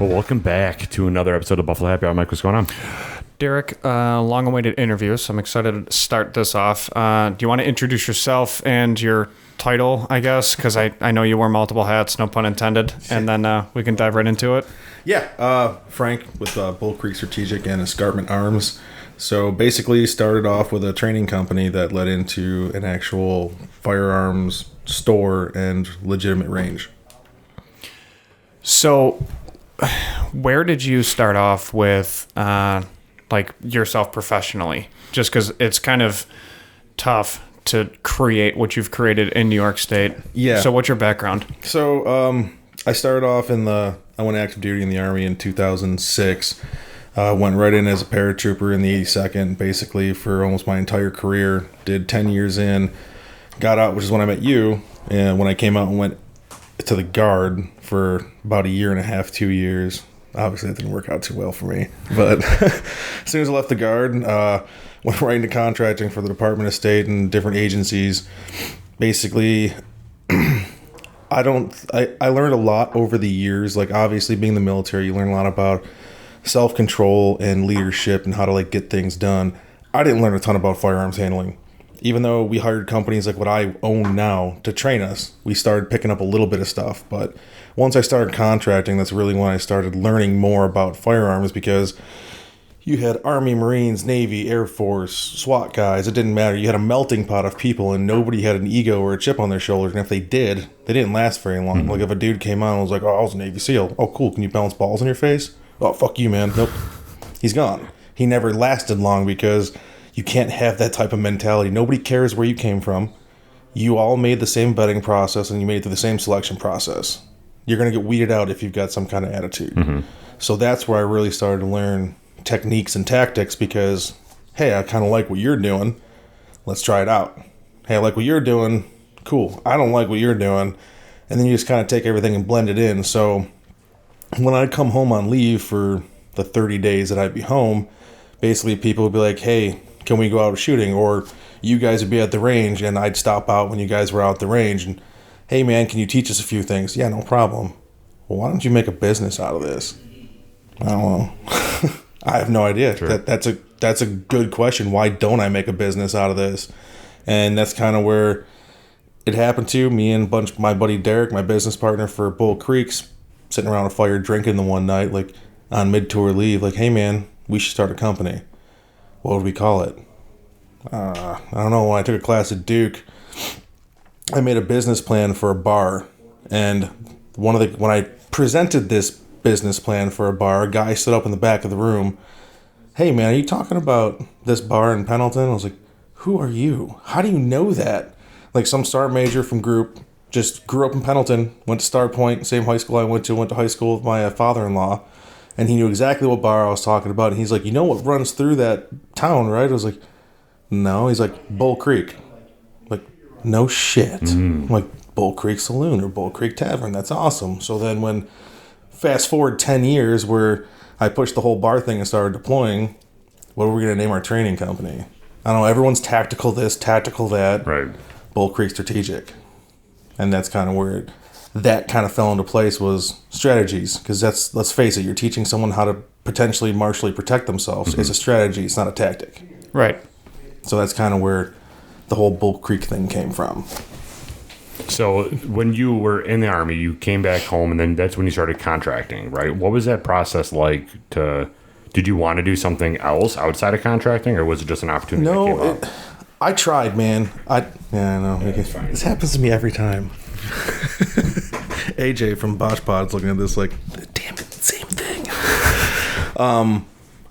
Well, welcome back to another episode of Buffalo Happy Hour. Mike, what's going on? Derek, long-awaited interview, so I'm excited to start this off. Do you want to introduce yourself and your title, I guess? Because I know you wear multiple hats, no pun intended, and then we can dive right into it. Yeah, Frank with Bull Creek Strategic and Escarpment Arms. So basically started off with a training company that led into an actual firearms store and legitimate range. So where did you start off with like yourself professionally? Just because it's kind of tough to create what you've created in New York State. Yeah. So what's your background? So I started off I went active duty in the Army in 2006. Went right in as a paratrooper in the 82nd, basically for almost my entire career. Did 10 years in, got out, which is when I met you. And when I came out and went to the Guard for about a year and a half, 2 years. Obviously, that didn't work out too well for me. But as soon as I left the Guard, went right into contracting for the Department of State and different agencies. Basically, I learned a lot over the years. Like, obviously, being in the military, you learn a lot about self-control and leadership and how to, like, get things done. I didn't learn a ton about firearms handling. Even though we hired companies like what I own now to train us, we started picking up a little bit of stuff. But once I started contracting, that's really when I started learning more about firearms, because you had Army, Marines, Navy, Air Force, SWAT guys. It didn't matter. You had a melting pot of people, and nobody had an ego or a chip on their shoulders. And if they did, they didn't last very long. Like if a dude came on and was like, "Oh, I was a Navy SEAL. Oh, cool. Can you bounce balls in your face? Oh, fuck you, man. Nope." He's gone. He never lasted long because you can't have that type of mentality. Nobody cares where you came from. You all made the same vetting process, and you made it through the same selection process. You're going to get weeded out if you've got some kind of attitude. Mm-hmm. So that's where I really started to learn techniques and tactics, because, hey, I kind of like what you're doing. Let's try it out. Hey, I like what you're doing. Cool. I don't like what you're doing. And then you just kind of take everything and blend it in. So when I'd come home on leave for the 30 days that I'd be home, basically people would be like, "Hey, can we go out shooting?" Or you guys would be at the range, and I'd stop out when you guys were out at the range. And, "Hey, man, can you teach us a few things?" "Yeah, no problem." "Well, why don't you make a business out of this?" "I don't know." I have no idea. Sure. That's a good question. Why don't I make a business out of this? And that's kind of where it happened to me and my buddy Derek, my business partner for Bull Creeks, sitting around a fire drinking the one night, like on mid-tour leave, like, "Hey, man, we should start a company. What would we call it?" I don't know. When I took a class at Duke, I made a business plan for a bar. And when I presented this business plan for a bar, a guy stood up in the back of the room. "Hey, man, are you talking about this bar in Pendleton?" I was like, "Who are you? How do you know that?" Like some sergeant major from group, just grew up in Pendleton, went to Star Point, same high school I went to high school with my father-in-law. And he knew exactly what bar I was talking about. And he's like, "You know what runs through that town, right?" I was like, "No." He's like, "Bull Creek." Like, no shit. I'm like, Bull Creek Saloon or Bull Creek Tavern. That's awesome. So then when fast forward 10 years where I pushed the whole bar thing and started deploying, what are we going to name our training company? I don't know. Everyone's tactical this, tactical that. Right. Bull Creek Strategic. And that's kind of where that kind of fell into place, was strategies. Because let's face it, you're teaching someone how to potentially martially protect themselves. Mm-hmm. It's a strategy. It's not a tactic. Right. So that's kind of where the whole Bull Creek thing came from. So when you were in the Army, you came back home, and then that's when you started contracting, right? What was that process like? Did you want to do something else outside of contracting, or was it just an opportunity that came up? I tried, man. I know. This happens to me every time. AJ from Bosch Pod's looking at this like, damn it, same thing.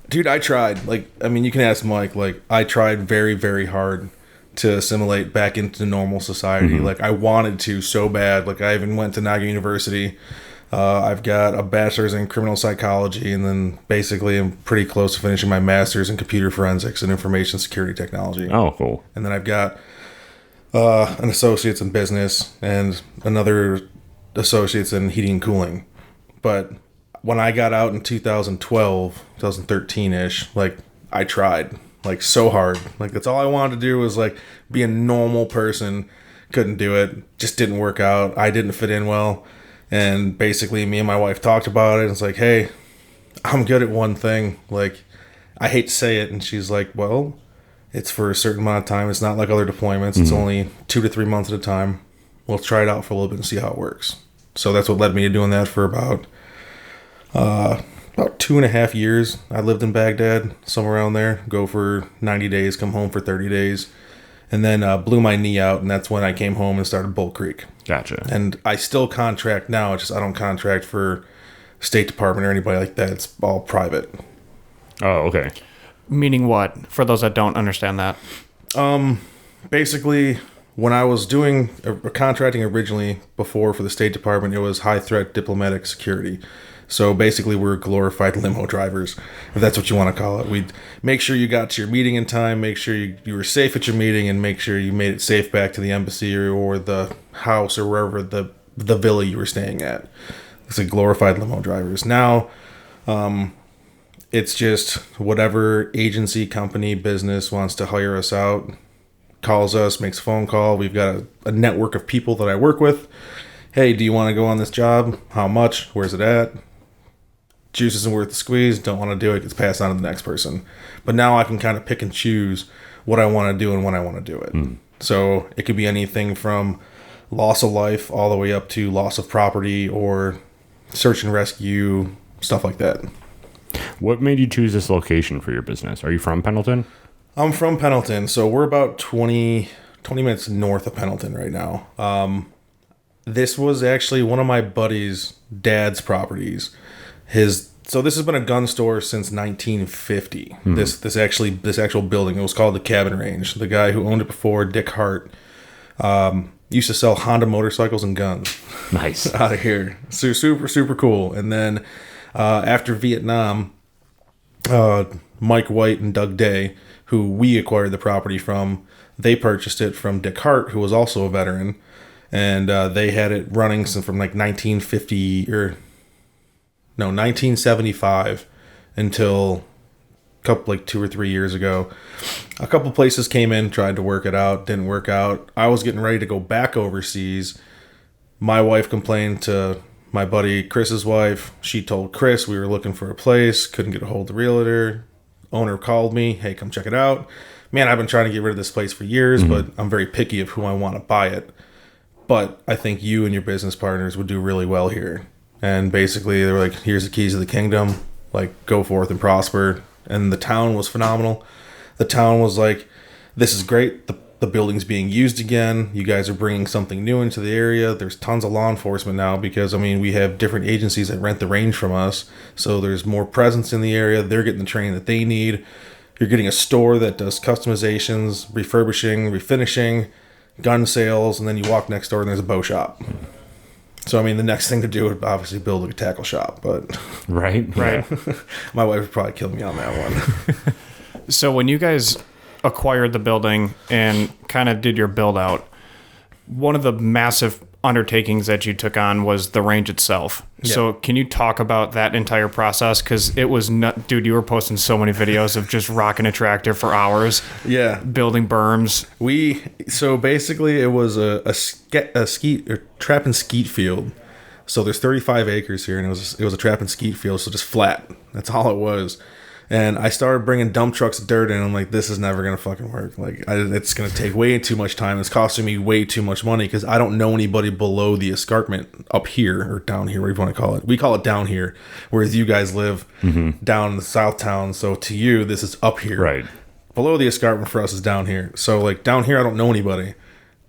Dude, I tried. Like, I mean, you can ask Mike. Like, I tried very, very hard to assimilate back into normal society. Mm-hmm. Like, I wanted to so bad. Like, I even went to Naga University. I've got a bachelor's in criminal psychology, and then basically I'm pretty close to finishing my master's in computer forensics and information security technology. Oh, cool. And then I've got an associate's in business and another associate's in heating and cooling. But when I got out in 2012, 2013-ish, like, I tried, like, so hard. Like, that's all I wanted to do was, like, be a normal person. Couldn't do it. Just didn't work out. I didn't fit in well. And basically, me and my wife talked about it. And it's like, hey, I'm good at one thing. Like, I hate to say it. And she's like, well, it's for a certain amount of time. It's not like other deployments. It's only 2 to 3 months at a time. We'll try it out for a little bit and see how it works. So that's what led me to doing that for about 2.5 years. I lived in Baghdad, somewhere around there. Go for 90 days, come home for 30 days. And then blew my knee out, and that's when I came home and started Bull Creek. Gotcha. And I still contract now. It's just I don't contract for State Department or anybody like that. It's all private. Oh, okay. Meaning what? For those that don't understand that. Basically, when I was doing contracting originally before for the State Department, it was high threat diplomatic security. So basically, we're glorified limo drivers, if that's what you want to call it. We'd make sure you got to your meeting in time, make sure you were safe at your meeting, and make sure you made it safe back to the embassy or the house or wherever the villa you were staying at. It's like glorified limo drivers. Now, it's just whatever agency, company, business wants to hire us out, calls us, makes a phone call. We've got a network of people that I work with. Hey, do you want to go on this job? How much? Where's it at? Juice isn't worth the squeeze. Don't want to do it. Gets passed on to the next person. But now I can kind of pick and choose what I want to do and when I want to do it. So it could be anything from loss of life all the way up to loss of property or search and rescue, stuff like that. What made you choose this location for your business? Are you from Pendleton? I'm from Pendleton, so we're about 20 minutes north of Pendleton right now. This was actually one of my buddy's dad's properties. So this has been a gun store since 1950. This actual building. It was called the Cabin Range. The guy who owned it before, Dick Hart, used to sell Honda motorcycles and guns. Nice. Out of here. So super cool. And then after Vietnam, Mike White and Doug Day, who we acquired the property from, they purchased it from Dick Hart, who was also a veteran. And they had it running from like 1975 until a couple, like 2 or 3 years ago. A couple places came in, tried to work it out, didn't work out. I was getting ready to go back overseas. My wife complained to my buddy Chris's wife. She told Chris we were looking for a place, couldn't get a hold of the realtor. Owner called me, hey, come check it out. Man, I've been trying to get rid of this place for years, but I'm very picky of who I want to buy it. But I think you and your business partners would do really well here. And basically, they were like, here's the keys of the kingdom. Like, go forth and prosper. And the town was phenomenal. The town was like, this is great. The building's being used again. You guys are bringing something new into the area. There's tons of law enforcement now because, I mean, we have different agencies that rent the range from us. So there's more presence in the area. They're getting the training that they need. You're getting a store that does customizations, refurbishing, refinishing, gun sales, and then you walk next door and there's a bow shop. So, I mean, the next thing to do would obviously build a tackle shop, but... Right. Right. My wife would probably kill me on that one. So when you guys acquired the building and kind of did your build out, one of the massive undertakings that you took on was the range itself. Yeah. So can you talk about that entire process? Because it was dude, you were posting so many videos of just rocking a tractor for hours. Yeah. Building berms. So basically it was a trap and skeet field. So there's 35 acres here, and it was a trap and skeet field, so just flat. That's all it was. And I started bringing dump trucks of dirt in. I'm like, this is never going to fucking work. Like, it's going to take way too much time. It's costing me way too much money because I don't know anybody below the escarpment up here or down here, whatever you want to call it. We call it down here, whereas you guys live down in the south town. So to you, this is up here. Right. Below the escarpment for us is down here. So, like, down here, I don't know anybody.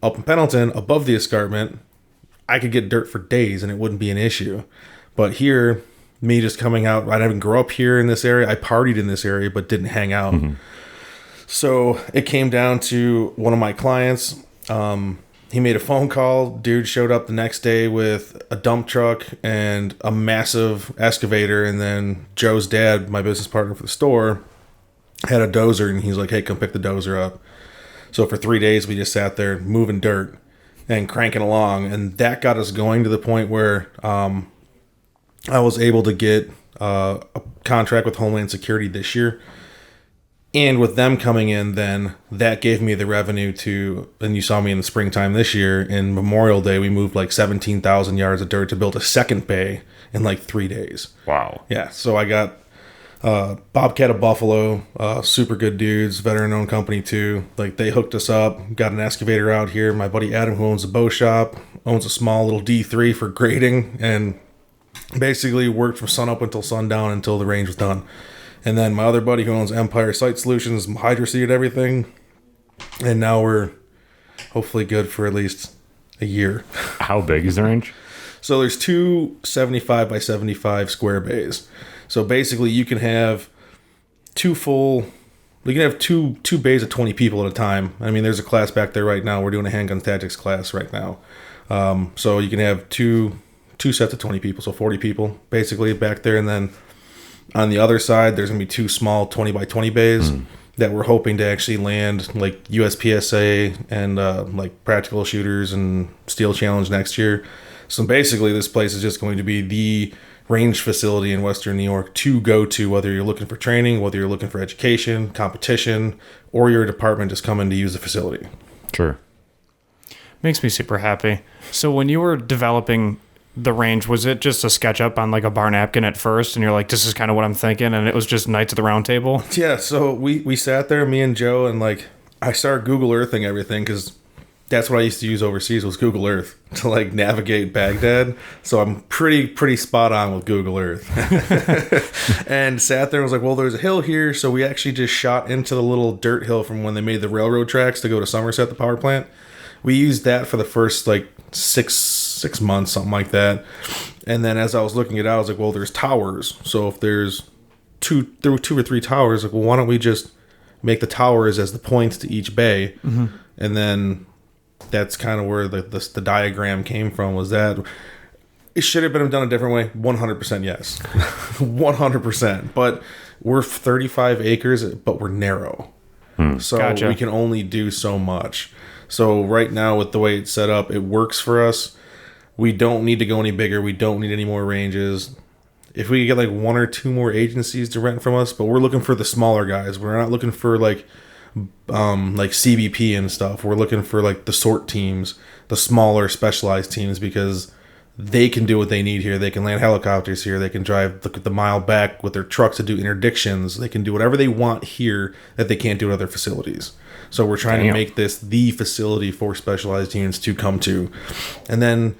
Up in Pendleton, above the escarpment, I could get dirt for days and it wouldn't be an issue. But here... me just coming out, I didn't grow up here in this area. I partied in this area, but didn't hang out. So it came down to one of my clients. He made a phone call. Dude showed up the next day with a dump truck and a massive excavator. And then Joe's dad, my business partner for the store, had a dozer. And he's like, hey, come pick the dozer up. So for 3 days, we just sat there moving dirt and cranking along. And that got us going to the point where... I was able to get a contract with Homeland Security this year. And with them coming in, then that gave me the revenue to, and you saw me in the springtime this year, in Memorial Day, we moved like 17,000 yards of dirt to build a second bay in like 3 days. Wow. Yeah, so I got Bobcat of Buffalo, super good dudes, veteran-owned company too. Like, they hooked us up, got an excavator out here. My buddy Adam, who owns a bow shop, owns a small little D3 for grading, and basically worked from sun up until sundown until the range was done. And then my other buddy who owns Empire Site Solutions hydroseeded everything. And now we're hopefully good for at least a year. How big is the range? So there's two 75 by 75 square bays. So basically you can have two bays of 20 people at a time. I mean, there's a class back there right now. We're doing a handgun tactics class right now. So you can have two sets of 20 people, so 40 people basically back there. And then on the other side, there's going to be two small 20 by 20 bays that we're hoping to actually land like USPSA and like practical shooters and steel challenge next year. So basically this place is just going to be the range facility in Western New York to go to, whether you're looking for training, whether you're looking for education, competition, or your department just coming to use the facility. Sure. Makes me super happy. So when you were developing the range, was it just a sketch up on like a bar napkin at first, and you're like, this is kind of what I'm thinking, and it was just Knights of the Round Table? Yeah, so we sat there, me and Joe, and like I started Google Earthing everything because that's what I used to use overseas was Google Earth to like navigate Baghdad. So I'm pretty spot on with Google Earth. And sat there and was like, well, there's a hill here. So we actually just shot into the little dirt hill from when they made the railroad tracks to go to Somerset, the power plant. We used that for the first like six months, something like that. And then as I was looking it out, I was like, well, there's towers. So if there's two or three towers, like, well, why don't we just make the towers as the points to each bay? Mm-hmm. And then that's kind of where the diagram came from, was that it should have been done a different way. 100% yes. 100%. But we're 35 acres, but we're narrow. So Gotcha. We can only do so much. So right now with the way it's set up, it works for us. We don't need to go any bigger. We don't need any more ranges. If we get like one or two more agencies to rent from us, but we're looking for the smaller guys. We're not looking for like CBP and stuff. We're looking for like the sort teams, the smaller specialized teams, because they can do what they need here. They can land helicopters here. They can drive the mile back with their trucks to do interdictions. They can do whatever they want here that they can't do at other facilities. So we're trying to make this the facility for specialized units to come to. And then,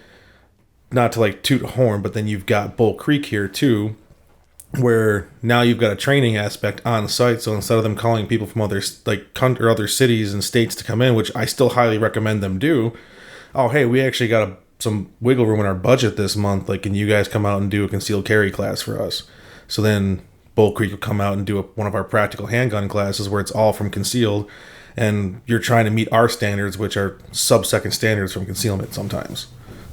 not to like toot a horn, but then you've got Bull Creek here too, where now you've got a training aspect on site. So instead of them calling people from other or other cities and states to come in, which I still highly recommend them do. Oh, hey, we actually got some wiggle room in our budget this month. Like, can you guys come out and do a concealed carry class for us? So then Bull Creek will come out and do one of our practical handgun classes where it's all from concealed, and you're trying to meet our standards, which are sub-second standards from concealment sometimes.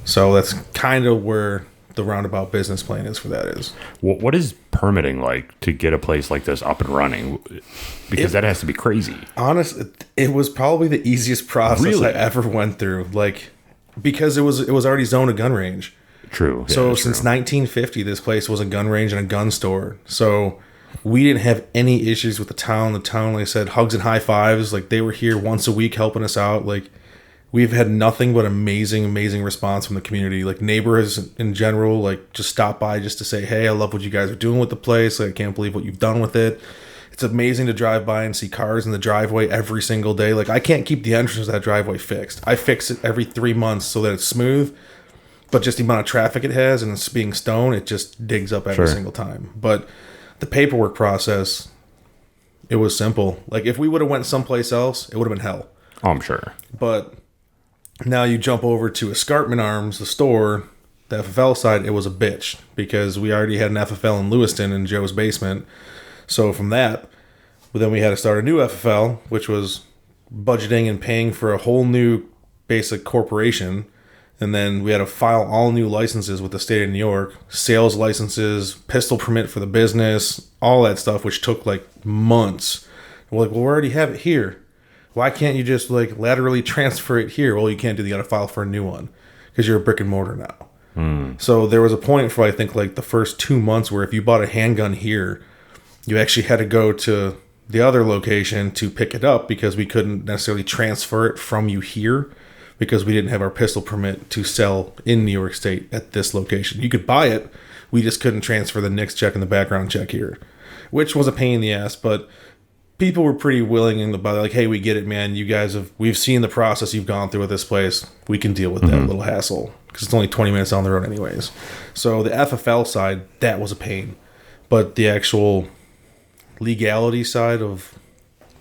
So that's kind of where the roundabout business plan is for that is. What is permitting like to get a place like this up and running? Because that has to be crazy. Honest, it was probably the easiest process I ever went through. Like, because it was already zoned a gun range. True. Yeah, so since 1950, this place was a gun range and a gun store. So we didn't have any issues with the town. The town, like I said, hugs and high fives. Like, they were here once a week helping us out. Like, we've had nothing but amazing response from the community. Like, neighbors in general, like, just stop by just to say, hey, I love what you guys are doing with the place. Like, I can't believe what you've done with it. It's amazing to drive by and see cars in the driveway every single day. Like, I can't keep the entrance of that driveway fixed. I fix it every 3 months so that it's smooth. But just the amount of traffic it has and it's being stone, it just digs up every single time. But the paperwork process, it was simple. Like, if we would have went someplace else, it would have been hell. Oh, I'm sure. But now you jump over to Escarpment Arms, the store, the FFL side, it was a bitch because we already had an FFL in Lewiston in Joe's basement. So from that, then we had to start a new FFL, which was budgeting and paying for a whole new basic corporation. And then we had to file all new licenses with the state of New York, sales licenses, pistol permit for the business, all that stuff, which took like months. We're like, well, we already have it here. Why can't you just like laterally transfer it here? Well, you can't do that. You got to file for a new one because you're a brick and mortar now. So there was a point for, I think, like the first 2 months where if you bought a handgun here, you actually had to go to the other location to pick it up because we couldn't necessarily transfer it from you here because we didn't have our pistol permit to sell in New York State at this location. You could buy it. We just couldn't transfer the NICS check and the background check here, which was a pain in the ass, but people were pretty willing and about like, hey, we get it, man. We've seen the process you've gone through with this place. We can deal with that little hassle because it's only 20 minutes down the road anyways. So the FFL side, that was a pain, but the actual legality side of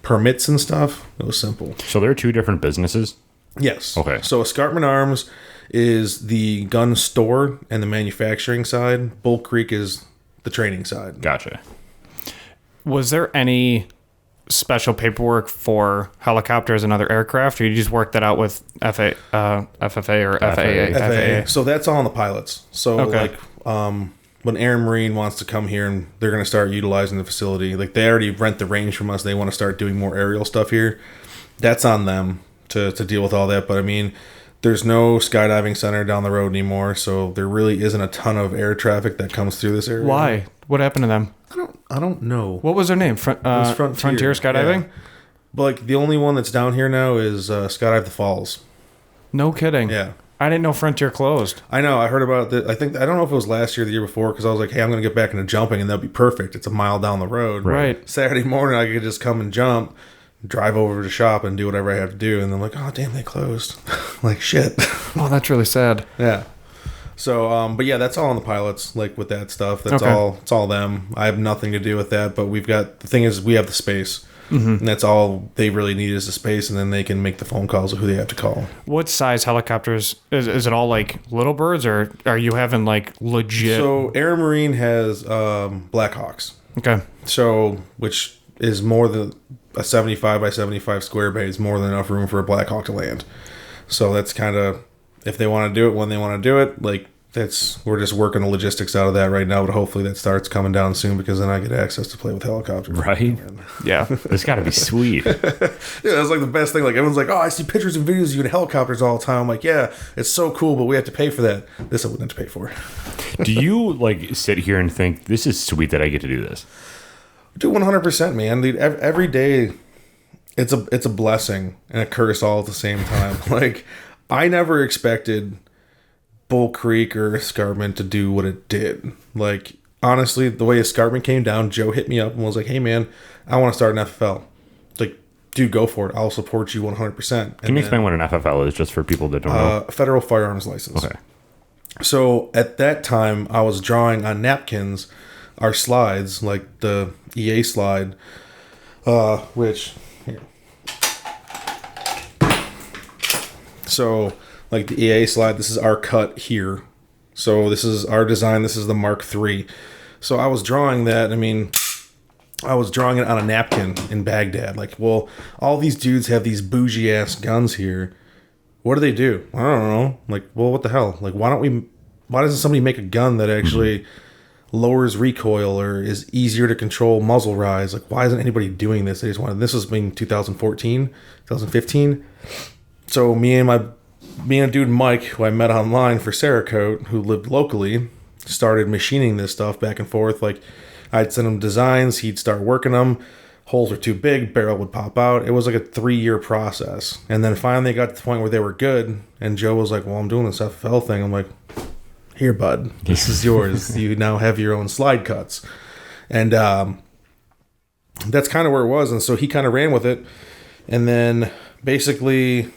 permits and stuff, it was simple. So there are two different businesses? Yes. Okay. So Escarpment Arms is the gun store and the manufacturing side. Bull Creek is the training side. Gotcha. Was there any special paperwork for helicopters and other aircraft, or you just worked that out with FFA or FAA? So that's all on the pilots. So Okay. when Air and Marine wants to come here and they're going to start utilizing the facility, like they already rent the range from us. They want to start doing more aerial stuff here. That's on them to deal with all that. But I mean, there's no skydiving center down the road anymore, so there really isn't a ton of air traffic that comes through this area. Why? What happened to them? I don't know. What was their name? Frontier Skydiving? Yeah. But like the only one that's down here now is Skydive the Falls. No kidding. Yeah. I didn't know Frontier closed. I know. I heard about it. I don't know if it was last year or the year before because I was like, hey, I'm going to get back into jumping and that'll be perfect. It's a mile down the road. Right. Saturday morning, I could just come and jump, drive over to the shop and do whatever I have to do. And then like, oh, damn, they closed. Like, shit. Oh, that's really sad. Yeah. So, but yeah, that's all on the pilots, like with that stuff. That's Okay. all. It's all them. I have nothing to do with that. But the thing is, we have the space. And that's all they really need is the space, and then they can make the phone calls of who they have to call. What size helicopters? Is it all like little birds, or are you having like legit? So Air Marine has Blackhawks. Okay. So, which is more than a 75 by 75 square bay is more than enough room for a Blackhawk to land. So that's kind of, if they want to do it when they want to do it, like we're just working the logistics out of that right now, but hopefully that starts coming down soon because then I get access to play with helicopters. Right? Yeah. It's got to be sweet. Yeah, that's like the best thing. Like everyone's like, oh, I see pictures and videos of you in helicopters all the time. I'm like, yeah, it's so cool, but we have to pay for that. This I wouldn't have to pay for. Do you like sit here and think this is sweet that I get to do this? Dude, 100%, man. Dude, every day, it's a blessing and a curse all at the same time. Like, I never expected Bull Creek or Escarpment to do what it did. Like, honestly, the way Escarpment came down, Joe hit me up and was like, hey, man, I want to start an FFL. Like, dude, go for it. I'll support you 100%. Can you explain what an FFL is just for people that don't know? Federal firearms license. Okay. So at that time, I was drawing on napkins our slides, like the EA slide, which here. So like the EA slide, this is our cut here. So this is our design. This is the Mark III. So I was drawing that. I mean, I was drawing it on a napkin in Baghdad. Like, well, all these dudes have these bougie ass guns here. What do they do? I don't know. Like, well, what the hell? Like, why doesn't somebody make a gun that actually lowers recoil or is easier to control muzzle rise? Like, why isn't anybody doing this? This was in 2014, 2015. So me and a dude, Mike, who I met online for Cerakote, who lived locally, started machining this stuff back and forth. Like, I'd send him designs, he'd start working them. Holes were too big, barrel would pop out. It was like a 3-year process. And then finally got to the point where they were good. And Joe was like, well, I'm doing this FFL thing. I'm like, here, bud, this is yours. You now have your own slide cuts. And that's kind of where it was. And so he kind of ran with it. And then basically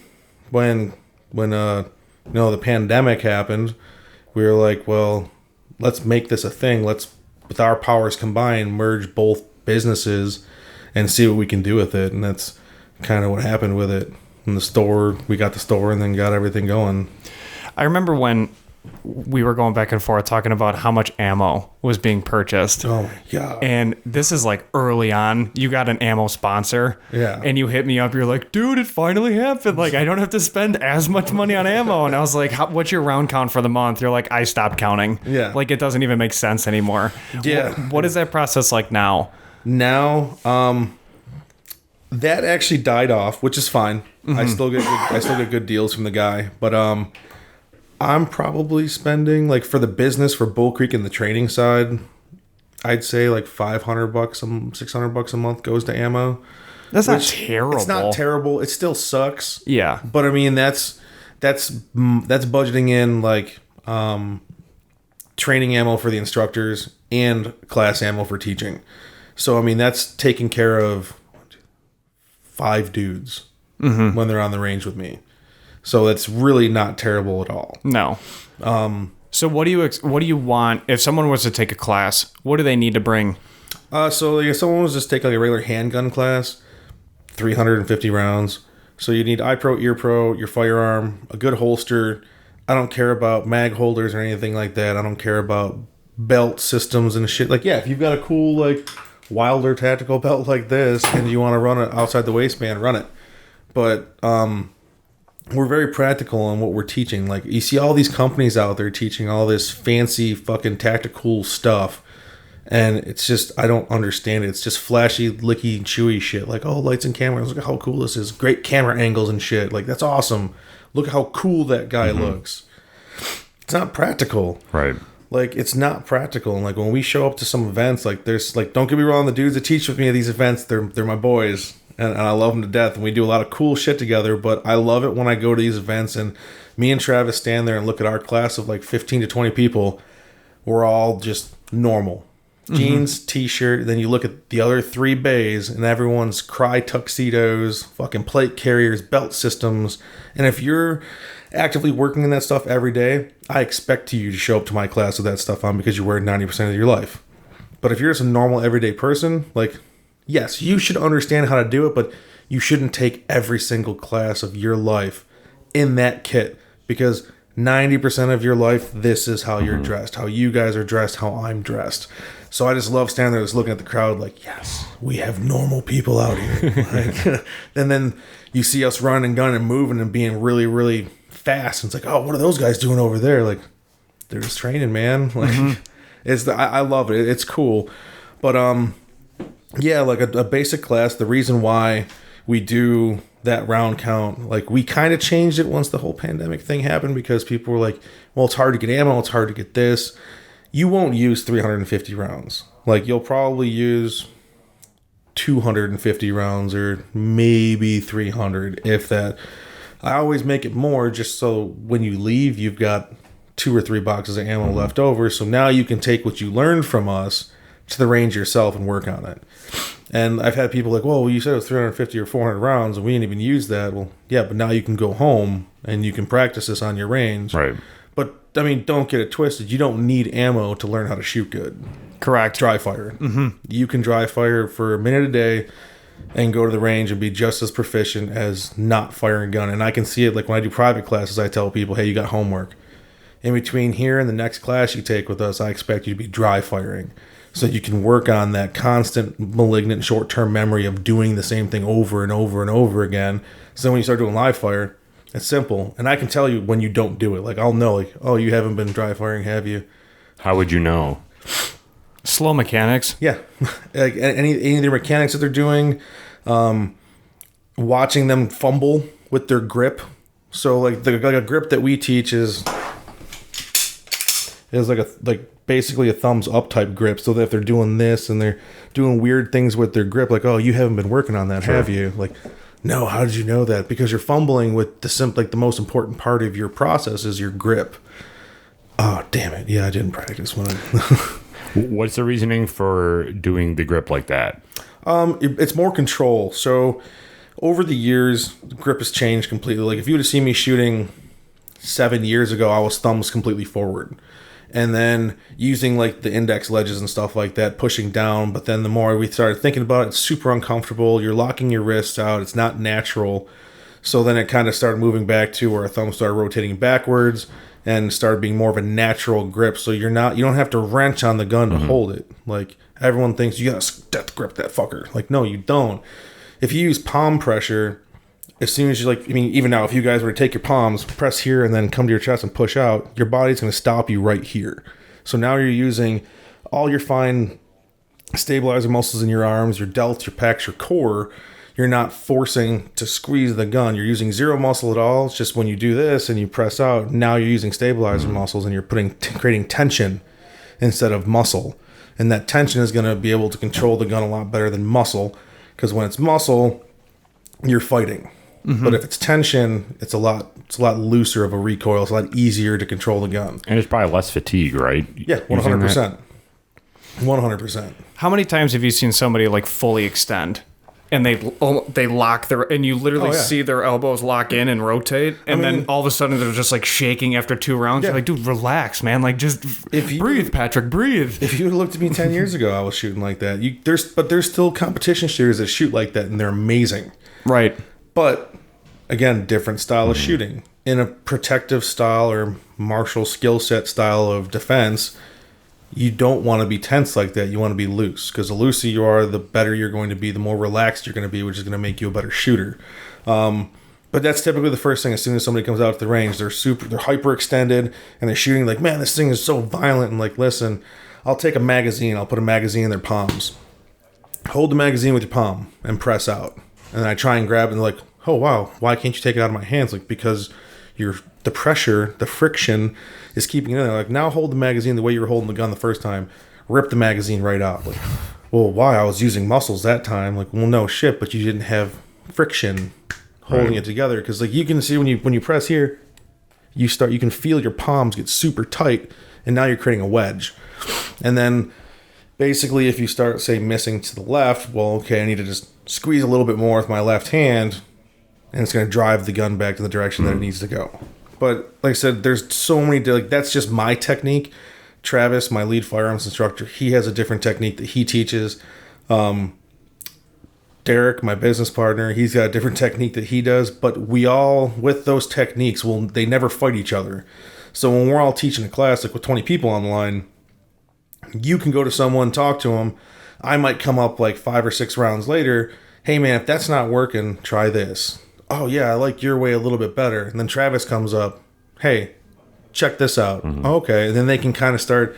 when the pandemic happened, we were like, well, let's make this a thing. Let's, with our powers combined, merge both businesses and see what we can do with it. And that's kind of what happened with it. In the store, we got the store and then got everything going. I remember when we were going back and forth talking about how much ammo was being purchased. Oh my God. And this is like early on. You got an ammo sponsor. Yeah. And you hit me up. You're like, dude, it finally happened. Like, I don't have to spend as much money on ammo. And I was like, what's your round count for the month? You're like, I stopped counting. Yeah. Like, it doesn't even make sense anymore. Yeah. What is that process like now? Now, that actually died off, which is fine. Mm-hmm. I still get good deals from the guy, but I'm probably spending, like, for the business for Bull Creek and the training side, I'd say like $500, $600 a month goes to ammo. That's not terrible. It's not terrible. It still sucks. Yeah. But I mean, that's budgeting in like training ammo for the instructors and class ammo for teaching. So I mean, that's taking care of 5 dudes when they're on the range with me. So it's really not terrible at all. No. So what do you want if someone was to take a class? What do they need to bring? So like, if someone was just take like a regular handgun class, 350 rounds. So you need eye pro, ear pro, your firearm, a good holster. I don't care about mag holders or anything like that. I don't care about belt systems and shit. Like, yeah, if you've got a cool like Wilder tactical belt like this and you want to run it outside the waistband, run it. But we're very practical on what we're teaching. Like, you see all these companies out there teaching all this fancy fucking tactical stuff. And it's just, I don't understand it. It's just flashy, licky, chewy shit. Like, oh, lights and cameras. Look at how cool this is. Great camera angles and shit. Like, that's awesome. Look at how cool that guy looks. It's not practical. Right. Like, it's not practical. And, like, when we show up to some events, like, there's, like, don't get me wrong, the dudes that teach with me at these events, they're my boys. And I love them to death. And we do a lot of cool shit together. But I love it when I go to these events and me and Travis stand there and look at our class of, like, 15 to 20 people. We're all just normal. Jeans, t-shirt, then you look at the other 3 bays and everyone's cry tuxedos, fucking plate carriers, belt systems. And if you're actively working in that stuff every day, I expect you to show up to my class with that stuff on because you wear it 90% of your life. But if you're just a normal everyday person, like, yes, you should understand how to do it, but you shouldn't take every single class of your life in that kit because 90% of your life, this is how you're dressed, how you guys are dressed, how I'm dressed. So I just love standing there just looking at the crowd like, yes, we have normal people out here. Like, and then you see us running and gunning and moving and being really, really fast. And it's like, oh, what are those guys doing over there? Like, they're just training, man. Like, I love it. It's cool. But, yeah, like a basic class, the reason why we do that round count, like, we kind of changed it once the whole pandemic thing happened because people were like, well, it's hard to get ammo, it's hard to get this. You won't use 350 rounds. Like, you'll probably use 250 rounds or maybe 300, if that. I always make it more just so when you leave, you've got 2 or 3 boxes of ammo left over. So now you can take what you learned from us to the range yourself and work on it. And I've had people like, well, you said it was 350 or 400 rounds and we didn't even use that. Well, yeah, but now you can go home and you can practice this on your range. Right. But, I mean, don't get it twisted. You don't need ammo to learn how to shoot good. Correct. Dry fire. You can dry fire for a minute a day and go to the range and be just as proficient as not firing a gun. And I can see it, like, when I do private classes, I tell people, hey, you got homework. In between here and the next class you take with us, I expect you to be dry firing. So you can work on that constant malignant short-term memory of doing the same thing over and over and over again. So when you start doing live fire, it's simple. And I can tell you when you don't do it. Like, I'll know, like, oh, you haven't been dry firing, have you? How would you know? Slow mechanics. Yeah. Like any of their mechanics that they're doing, watching them fumble with their grip. So like a grip that we teach is basically a thumbs up type grip. So that if they're doing this and they're doing weird things with their grip, like, oh, you haven't been working on that, have you? Like, no, how did you know that? Because you're fumbling with the most important part of your process is your grip. Oh, damn it. Yeah, I didn't practice when What's the reasoning for doing the grip like that? It's more control. So over the years, the grip has changed completely. Like, if you would have seen me shooting 7 years ago, I was thumbs completely forward. And then using like the index ledges and stuff like that, pushing down. But then the more we started thinking about it, it's super uncomfortable. You're locking your wrists out. It's not natural. So then it kind of started moving back to where our thumbs started rotating backwards and started being more of a natural grip. So you don't have to wrench on the gun to hold it. Like, everyone thinks you gotta death grip that fucker. Like, no, you don't. If you use palm pressure, as soon as you, like, I mean, even now, if you guys were to take your palms, press here, and then come to your chest and push out, your body's going to stop you right here. So now you're using all your fine stabilizer muscles in your arms, your delts, your pecs, your core. You're not forcing to squeeze the gun. You're using zero muscle at all. It's just when you do this and you press out, now you're using stabilizer muscles and you're creating tension instead of muscle. And that tension is going to be able to control the gun a lot better than muscle. Because when it's muscle, you're fighting. But if it's tension, it's a lot looser of a recoil. It's a lot easier to control the gun. And it's probably less fatigue, right? Yeah, 100%. 100%. How many times have you seen somebody like fully extend and they lock their, and you literally see their elbows lock in and rotate, and then all of a sudden they're just like shaking after 2 rounds? You're like, dude, relax, man. Like, just breathe, Patrick, breathe. If you would have looked at me 10 years ago, I was shooting like that. There's still competition shooters that shoot like that, and they're amazing. Right. But again, different style of shooting. In a protective style or martial skill set style of defense, you don't want to be tense like that. You want to be loose, because the looser you are, the better you're going to be, the more relaxed you're going to be, which is going to make you a better shooter. But that's typically the first thing. As soon as somebody comes out to the range, they're hyperextended and they're shooting like, man, this thing is so violent. And like, listen, I'll take a magazine. I'll put a magazine in their palms. Hold the magazine with your palm and press out. And then I try and grab it, and they're like, oh, wow, why can't you take it out of my hands? Like, because the pressure, the friction is keeping it in there. Like, now hold the magazine the way you were holding the gun the first time. Rip the magazine right out. Like, well, why? I was using muscles that time. Like, well, no shit, but you didn't have friction holding it together. Because like, you can see when you press here, you can feel your palms get super tight, and now you're creating a wedge. And then basically, if you start, say, missing to the left, well, okay, I need to just squeeze a little bit more with my left hand, and it's going to drive the gun back to the direction that it needs to go. But like I said, there's so many, like, that's just my technique. Travis, my lead firearms instructor, he has a different technique that he teaches. Derek, my business partner, he's got a different technique that he does. But we all, with those techniques, they never fight each other. So when we're all teaching a class, like with 20 people on the line, you can go to someone, talk to them. I might come up like 5 or 6 rounds later. Hey man, if that's not working, try this. Oh yeah, I like your way a little bit better. And then Travis comes up. Hey, check this out. Okay. And then they can kind of start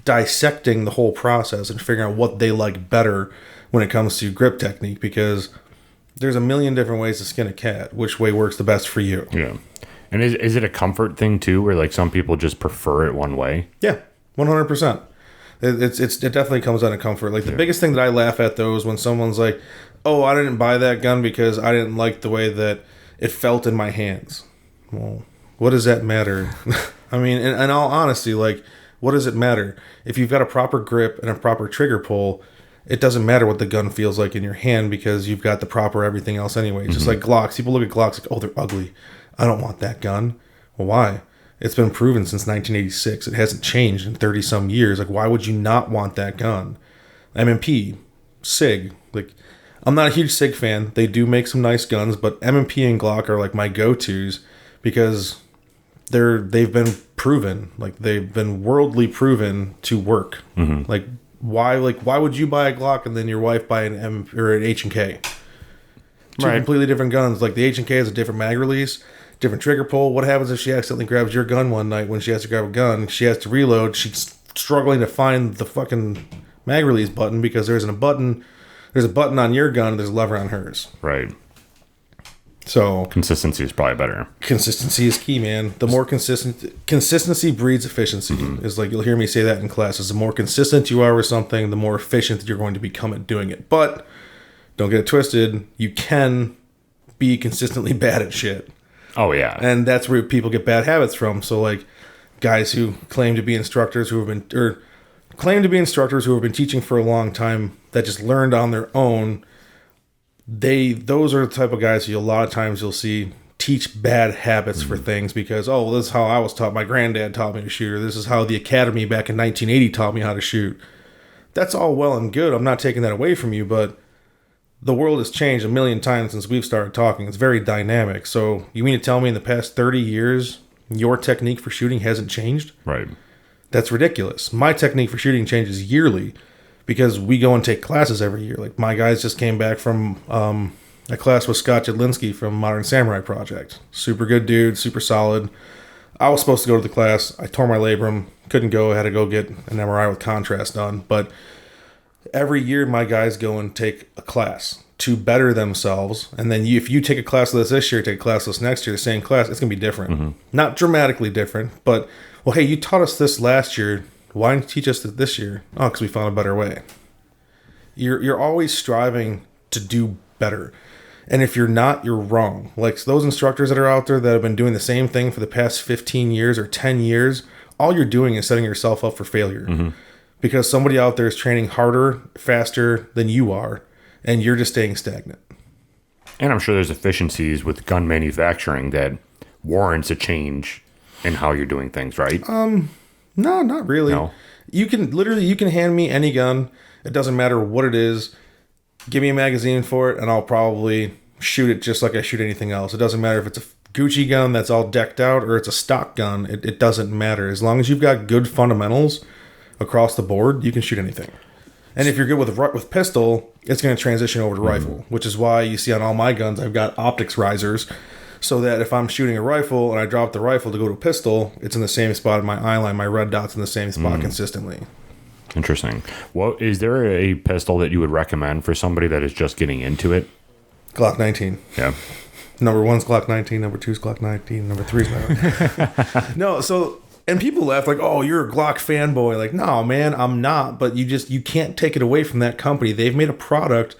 dissecting the whole process and figuring out what they like better when it comes to grip technique, because there's a million different ways to skin a cat. Which way works the best for you? Yeah. And is it a comfort thing too, where like some people just prefer it one way? Yeah, 100%. It definitely comes out of comfort. Like the biggest thing that I laugh at though is when someone's like, oh, I didn't buy that gun because I didn't like the way that it felt in my hands. Well, what does that matter? I mean, in all honesty, like, what does it matter? If you've got a proper grip and a proper trigger pull, it doesn't matter what the gun feels like in your hand, because you've got the proper everything else anyway. Just like Glocks. People look at Glocks like, oh, they're ugly. I don't want that gun. Well, why? It's been proven since 1986. It hasn't changed in 30-some years. Like, why would you not want that gun? M&P, SIG. Like, I'm not a huge SIG fan. They do make some nice guns, but M&P and Glock are like my go-tos, because they've been proven. Like, they've been worldly proven to work. Like, why would you buy a Glock and then your wife buy an H&K? Two completely different guns. Like, the H&K has a different mag release, different trigger pull. What happens if she accidentally grabs your gun one night when she has to grab a gun? She has to reload. She's struggling to find the fucking mag release button, because there isn't a button. There's a button on your gun, there's a lever on hers. Right. So consistency is probably better. Consistency is key, man. The more consistency breeds efficiency. Is like, you'll hear me say that in classes. The more consistent you are with something, the more efficient you're going to become at doing it. But don't get it twisted. You can be consistently bad at shit. Oh yeah. And that's where people get bad habits from. So like guys who claim to be instructors who have been teaching for a long time, that just learned on their own. Those are the type of guys who a lot of times you'll see teach bad habits for things, because, oh, well, this is how I was taught. My granddad taught me to shoot, or this is how the academy back in 1980 taught me how to shoot. That's all well and good. I'm not taking that away from you, but the world has changed a million times since we've started talking. It's very dynamic. So you mean to tell me in the past 30 years, your technique for shooting hasn't changed? Right. That's ridiculous. My technique for shooting changes yearly, because we go and take classes every year. Like, my guys just came back from a class with Scott Jedlinski from Modern Samurai Project. Super good dude, super solid. I was supposed to go to the class. I tore my labrum, couldn't go. I had to go get an MRI with contrast done. But every year, my guys go and take a class to better themselves. And then if you take a class of this year, take a class of this next year, the same class, it's going to be different. Not dramatically different, but, well, hey, you taught us this last year. Why didn't you teach us this year? Oh, because we found a better way. You're always striving to do better. And if you're not, you're wrong. Like those instructors that are out there that have been doing the same thing for the past 15 years or 10 years, all you're doing is setting yourself up for failure. Because somebody out there is training harder, faster than you are, and you're just staying stagnant. And I'm sure there's efficiencies with gun manufacturing that warrants a change in how you're doing things, right? No, not really. No. You can hand me any gun. It doesn't matter what it is. Give me a magazine for it, and I'll probably shoot it just like I shoot anything else. It doesn't matter if it's a Gucci gun that's all decked out or it's a stock gun. It doesn't matter. As long as you've got good fundamentals across the board, you can shoot anything. And if you're good with pistol, it's going to transition over to rifle, which is why you see on all my guns I've got optics risers, so that if I'm shooting a rifle and I drop the rifle to go to a pistol, it's in the same spot in my eye line. My red dot's in the same spot consistently. Interesting. Well, is there a pistol that you would recommend for somebody that is just getting into it? Glock 19. Yeah. Number 1's Glock 19. Number 2's Glock 19. Number 3's Glock. No, so... And people laugh like, oh, you're a Glock fanboy. Like, no, man, I'm not. But you can't take it away from that company. They've made a product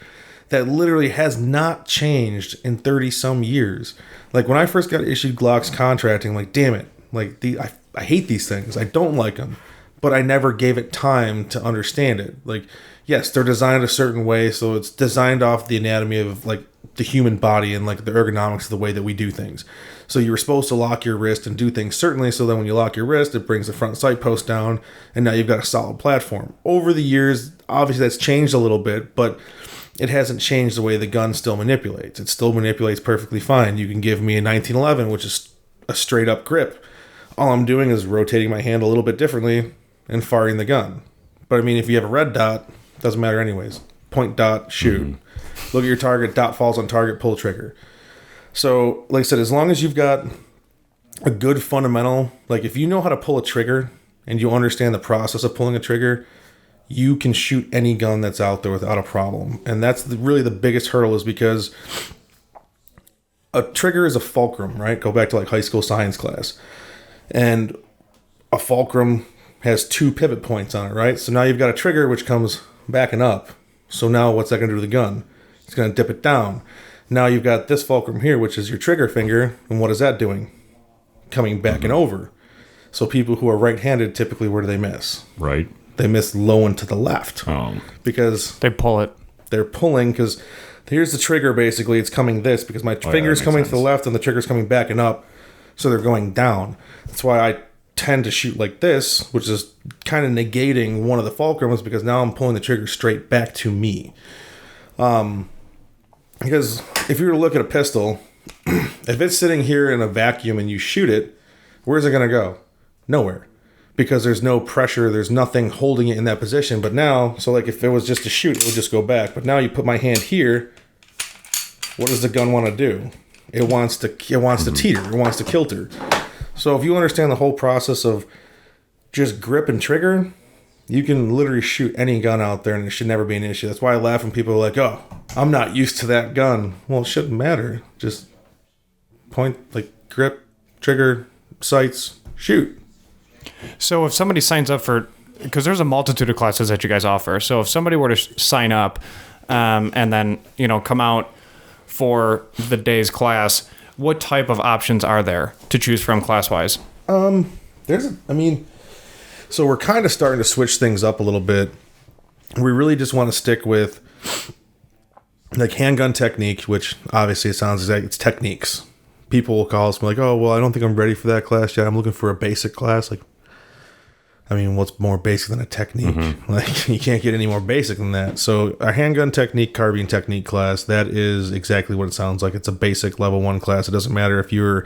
that literally has not changed in 30-some years. Like, when I first got issued Glocks contracting, I'm like, damn it. Like, I hate these things. I don't like them. But I never gave it time to understand it. Like, yes, they're designed a certain way, so it's designed off the anatomy of, like, the human body and, like, the ergonomics of the way that we do things. So you were supposed to lock your wrist and do things certainly, so that when you lock your wrist, it brings the front sight post down, and now you've got a solid platform. Over the years, obviously that's changed a little bit, but it hasn't changed the way the gun still manipulates. It still manipulates perfectly fine. You can give me a 1911, which is a straight-up grip. All I'm doing is rotating my hand a little bit differently and firing the gun. But, I mean, if you have a red dot, it doesn't matter anyways. Point dot, shoot. Look at your target, dot falls on target, pull trigger. So, like I said, as long as you've got a good fundamental, like if you know how to pull a trigger and you understand the process of pulling a trigger, you can shoot any gun that's out there without a problem. And that's really the biggest hurdle, is because a trigger is a fulcrum, right? Go back to like high school science class. And a fulcrum has 2 pivot points on it, right? So now you've got a trigger which comes backing up. So now what's that going to do to the gun? It's going to dip it down. Now you've got this fulcrum here, which is your trigger finger. And what is that doing? Coming back and over. So people who are right-handed, typically, where do they miss? Right. They miss low and to the left. Because They pull it. they're pulling, because here's the trigger, basically. It's coming this, because my finger's coming to the left and the trigger's coming back and up. So they're going down. That's why I tend to shoot like this, which is kind of negating one of the fulcrums, because now I'm pulling the trigger straight back to me. Because if you were to look at a pistol, if it's sitting here in a vacuum and you shoot it, where's it going to go? Nowhere. Because there's no pressure, there's nothing holding it in that position. But now, so like if it was just to shoot, it would just go back. But now you put my hand here, what does the gun want to do? It wants to teeter, it wants to kilter. So if you understand the whole process of just grip and trigger, you can literally shoot any gun out there and it should never be an issue. That's why I laugh when people are like, oh, I'm not used to that gun. Well, it shouldn't matter. Just point, like grip, trigger, sights, shoot. So if somebody signs up for, because there's a multitude of classes that you guys offer. So if somebody were to sign up and then, come out for the day's class, what type of options are there to choose from class-wise? So we're kind of starting to switch things up a little bit. We really just want to stick with like handgun technique, which obviously it sounds like it's techniques. People will call us and be like, oh, well, I don't think I'm ready for that class yet. I'm looking for a basic class. Like, I mean, what's more basic than a technique? Like, you can't get any more basic than that. So our handgun technique, carbine technique class, that is exactly what it sounds like. It's a basic level 1 class. It doesn't matter if you're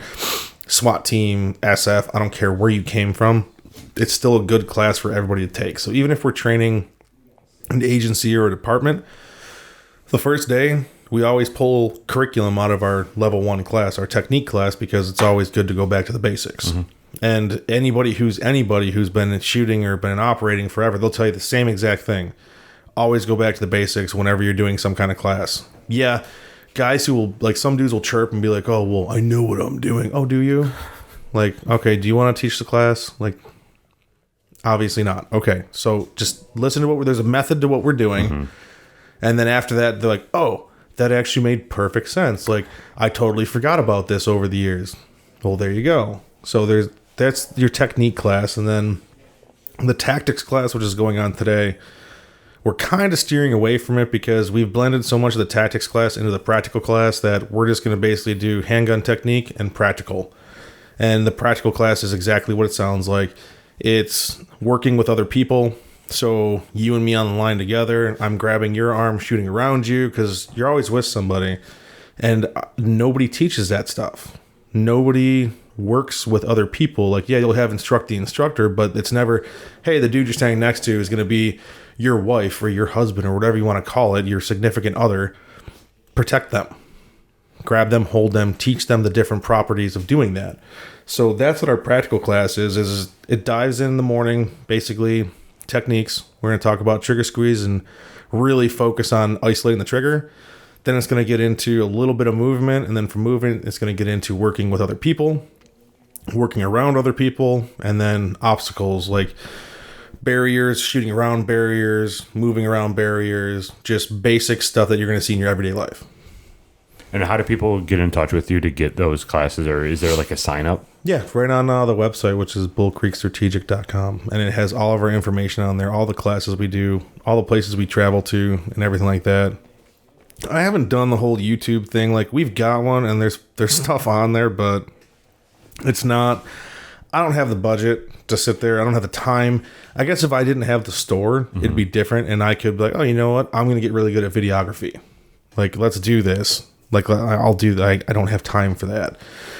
SWAT team, SF, I don't care where you came from. It's still a good class for everybody to take. So even if we're training an agency or a department, the first day, we always pull curriculum out of our level 1 class, our technique class, because it's always good to go back to the basics. And anybody who's been shooting or been operating forever, they'll tell you the same exact thing. Always go back to the basics whenever you're doing some kind of class. Yeah, guys who will, like, some dudes will chirp and be like, oh, well, I know what I'm doing. Oh, do you? Like, okay, do you want to teach the class? Like, Obviously not. Okay, so just listen to there's a method to what we're doing. And then after that, they're like, oh, that actually made perfect sense. Like, I totally forgot about this over the years. Well, there you go. So that's your technique class. And then the tactics class, which is going on today, we're kind of steering away from it because we've blended so much of the tactics class into the practical class that we're just going to basically do handgun technique and practical. And the practical class is exactly what it sounds like. It's working with other people. So you and me on the line together, I'm grabbing your arm, shooting around you because you're always with somebody. And nobody teaches that stuff. Nobody works with other people. Like, yeah, you'll have instruct the instructor, but it's never, hey, the dude you're standing next to is going to be your wife or your husband or whatever you want to call it, your significant other. Protect them. Grab them, hold them, teach them the different properties of doing that. So that's what our practical class is it dives in the morning, basically techniques. We're going to talk about trigger squeeze and really focus on isolating the trigger. Then it's going to get into a little bit of movement, and then from movement, it's going to get into working with other people, working around other people, and then obstacles like barriers, shooting around barriers, moving around barriers, just basic stuff that you're going to see in your everyday life. And how do people get in touch with you to get those classes, or is there like a sign up? Yeah, right on the website, which is bullcreekstrategic.com. And it has all of our information on there, all the classes we do, all the places we travel to, and everything like that. I haven't done the whole YouTube thing. Like, we've got one, and there's stuff on there, but it's not... I don't have the budget to sit there. I don't have the time. I guess if I didn't have the store, it'd be different, and I could be like, oh, you know what? I'm going to get really good at videography. Like, let's do this. Like, I'll do that. I don't have time for that.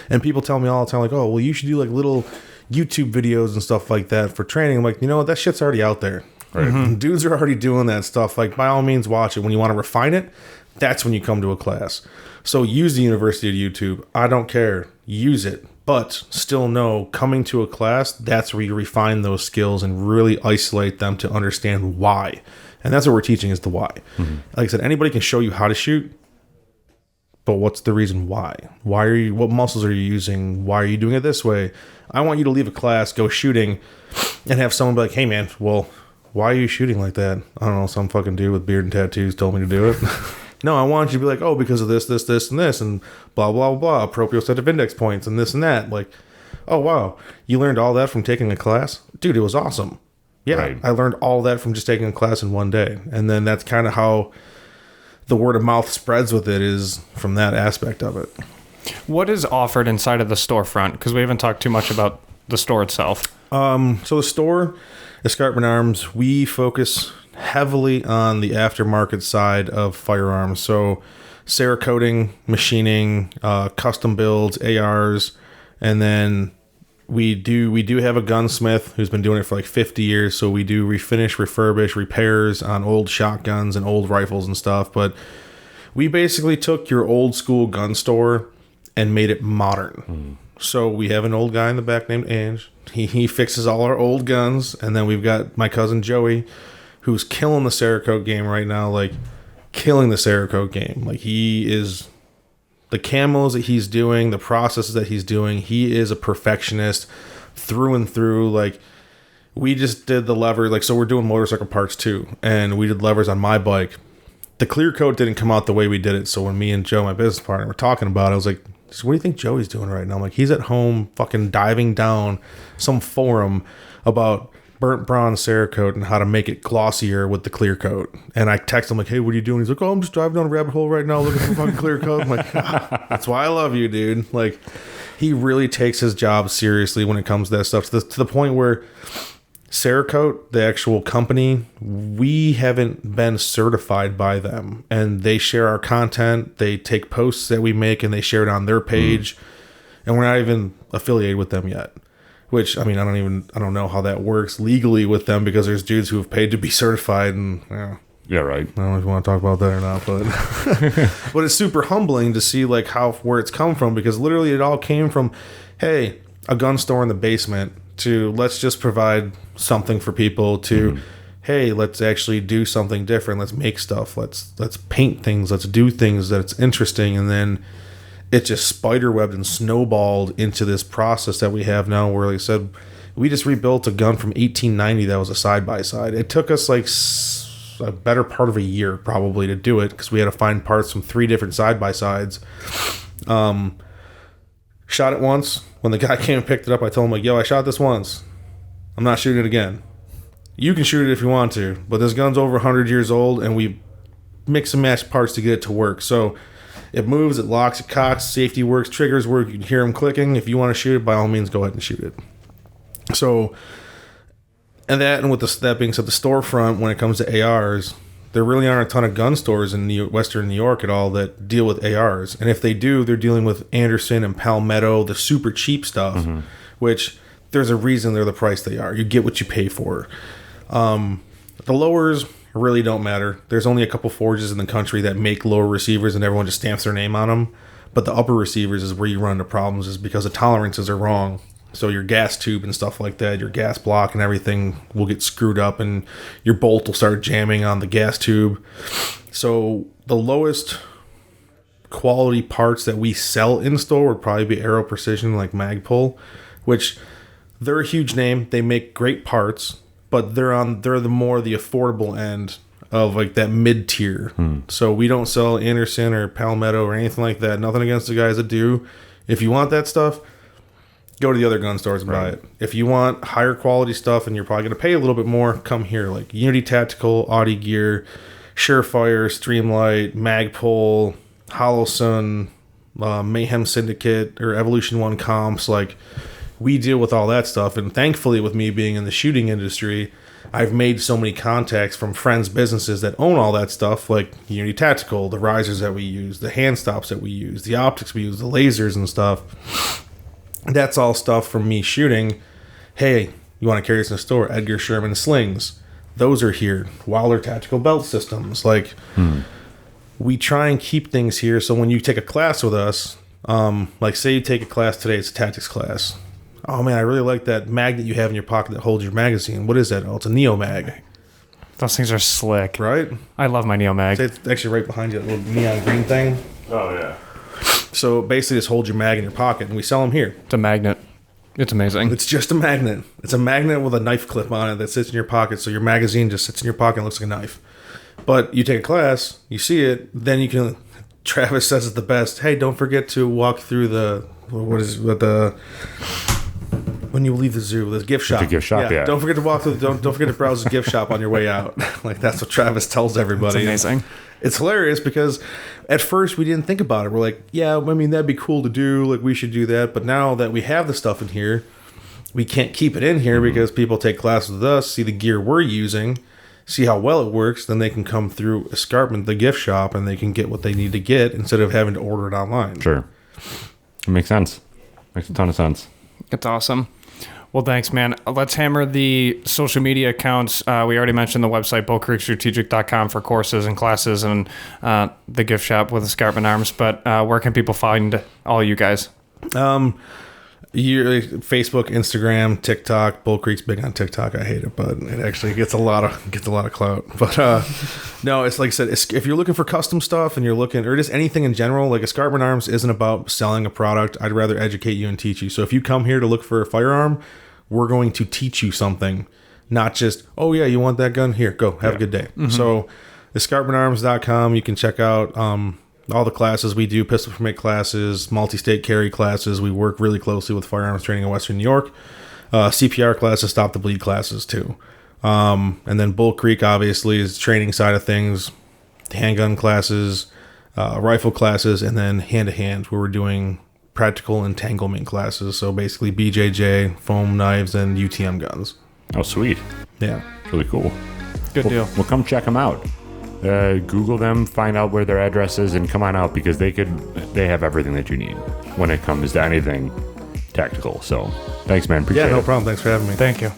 And people tell me all the time, like, oh, well, you should do, like, little YouTube videos and stuff like that for training. I'm like, you know what? That shit's already out there. Right? Dudes are already doing that stuff. Like, by all means, watch it. When you want to refine it, that's when you come to a class. So use the University of YouTube. I don't care. Use it. But still know, coming to a class, that's where you refine those skills and really isolate them to understand why. And that's what we're teaching, is the why. Like I said, anybody can show you how to shoot, but what's the reason why? What muscles are you using? Why are you doing it this way? I want you to leave a class, go shooting, and have someone be like, hey man, well, why are you shooting like that? I don't know, some fucking dude with beard and tattoos told me to do it. No, I want you to be like, oh, because of this, this, this, and this, and blah, blah, blah, appropriate set of index points, and this and that. Like, oh, wow, you learned all that from taking a class? Dude, it was awesome. Yeah, right. I learned all that from just taking a class in one day. And then that's kind of how the word of mouth spreads with it, is from that aspect of it. What is offered inside of the storefront? Because we haven't talked too much about the store itself. So the store, Escarpment Arms, we focus heavily on the aftermarket side of firearms. So Cerakoting, machining, custom builds, ARs, and then we do have a gunsmith who's been doing it for like 50 years. So we do refinish, refurbish, repairs on old shotguns and old rifles and stuff. But we basically took your old school gun store and made it modern. So we have an old guy in the back named Ange. He fixes all our old guns. And then we've got my cousin Joey, who's killing the Cerakote game right now, like killing the Cerakote game. Like, he is, the camos that he's doing, the processes that he's doing, he is a perfectionist through and through. Like, we just did the lever, like, so we're doing motorcycle parts too, and we did levers on my bike. The clear coat didn't come out the way we did it, so when me and Joe, my business partner, were talking about it, I was like, so what do you think Joey's doing right now? I'm like, he's at home fucking diving down some forum about burnt bronze Cerakote and how to make it glossier with the clear coat. And I text him like, hey, what are you doing? He's like, oh, I'm just driving down a rabbit hole right now looking for fucking clear coat. I'm like, that's why I love you, dude. Like, he really takes his job seriously when it comes to that stuff, to the point where Cerakote, the actual company, we haven't been certified by them, and they share our content. They take posts that we make and they share it on their page, and we're not even affiliated with them yet. Which, I mean, I don't know how that works legally with them, because there's dudes who have paid to be certified, and yeah, right. I don't know if you want to talk about that or not, but but it's super humbling to see like where it's come from, because literally it all came from, hey, a gun store in the basement, to let's just provide something for people, to hey, let's actually do something different. Let's make stuff. Let's paint things. Let's do things that's interesting, and then it just spiderwebbed and snowballed into this process that we have now, where, like I said, We just rebuilt a gun from 1890 that was a side-by-side. It took us like a better part of a year probably to do it because we had to find parts from 3 different side-by-sides. Shot it once. When the guy came and picked it up, I told him, like, yo, I shot this once. I'm not shooting it again. You can shoot it if you want to, but this gun's over 100 years old, and we mix and match parts to get it to work. So it moves, it locks, it cocks, safety works, triggers work. You can hear them clicking. If you want to shoot it, by all means, go ahead and shoot it. So, and with that being said, the storefront, when it comes to ARs, there really aren't a ton of gun stores in Western New York at all that deal with ARs. And if they do, they're dealing with Anderson and Palmetto, the super cheap stuff, which there's a reason they're the price they are. You get what you pay for. The lowers really don't matter. There's only a couple forges in the country that make lower receivers and everyone just stamps their name on them. But the upper receivers is where you run into problems is because the tolerances are wrong. So your gas tube and stuff like that, your gas block and everything will get screwed up and your bolt will start jamming on the gas tube. So the lowest quality parts that we sell in store would probably be Aero Precision, like Magpul, which they're a huge name. They make great parts, but they're the more the affordable end of like that mid tier. So we don't sell Anderson or Palmetto or anything like that. Nothing against the guys that do. If you want that stuff, go to the other gun stores and buy it. If you want higher quality stuff and you're probably going to pay a little bit more, come here. Like Unity Tactical, Audi Gear, Surefire, Streamlight, Magpul, Hollow Sun, Mayhem Syndicate, or Evolution 1 Comps. Like, we deal with all that stuff. And thankfully, with me being in the shooting industry, I've made so many contacts from friends' businesses that own all that stuff, like Unity Tactical, the risers that we use, the hand stops that we use, the optics we use, the lasers and stuff. That's all stuff from me shooting. Hey, you want to carry this in the store? Edgar Sherman slings. Those are here. Wilder Tactical Belt Systems. Like, we try and keep things here so when you take a class with us, like say you take a class today, it's a tactics class. Oh man, I really like that mag that you have in your pocket that holds your magazine. What is that? Oh, it's a Neo Mag. Those things are slick. Right? I love my Neo Mag. It's actually right behind you, that little neon green thing. Oh, yeah. So basically just hold your mag in your pocket, and we sell them here. It's a magnet. It's amazing. It's just a magnet. It's a magnet with a knife clip on it that sits in your pocket, so your magazine just sits in your pocket and looks like a knife. But you take a class, you see it, then you can... Travis says it's the best. Hey, don't forget to walk through when you leave the zoo, the gift shop. The gift shop, yeah. Don't forget to walk through. Don't forget to browse the gift shop on your way out. Like, that's what Travis tells everybody. It's amazing. It's hilarious because at first we didn't think about it. We're like, yeah, I mean, that'd be cool to do. Like, we should do that. But now that we have the stuff in here, we can't keep it in here because people take classes with us, see the gear we're using, see how well it works. Then they can come through Escarpment, the gift shop, and they can get what they need to get instead of having to order it online. Sure. It makes sense. Makes a ton of sense. It's awesome. Well, thanks, man. Let's hammer the social media accounts. We already mentioned the website, bullcreekstrategic.com for courses and classes and the gift shop with Escarpment Arms. But where can people find all you guys? Facebook, Instagram, TikTok. Bull Creek's big on TikTok. I hate it, but it actually gets a lot of clout. But no, it's like I said, if you're looking for custom stuff and you're looking, or just anything in general, like Escarpment Arms isn't about selling a product. I'd rather educate you and teach you. So if you come here to look for a firearm, we're going to teach you something, not just, oh yeah, you want that gun? Here, go, have a good day. Mm-hmm. So escarpmentarms.com, you can check out all the classes we do, pistol permit classes, multi-state carry classes. We work really closely with firearms training in Western New York. CPR classes, stop the bleed classes too. And then Bull Creek obviously is training side of things, handgun classes, rifle classes, and then hand-to-hand where we're doing practical entanglement classes. So basically BJJ, foam knives, and UTM guns. Oh, sweet. Yeah. Really cool. Good deal. Well, come check them out. Google them, find out where their address is, and come on out because they have everything that you need when it comes to anything tactical. So thanks, man. Appreciate it. Yeah, no problem. Thanks for having me. Thank you.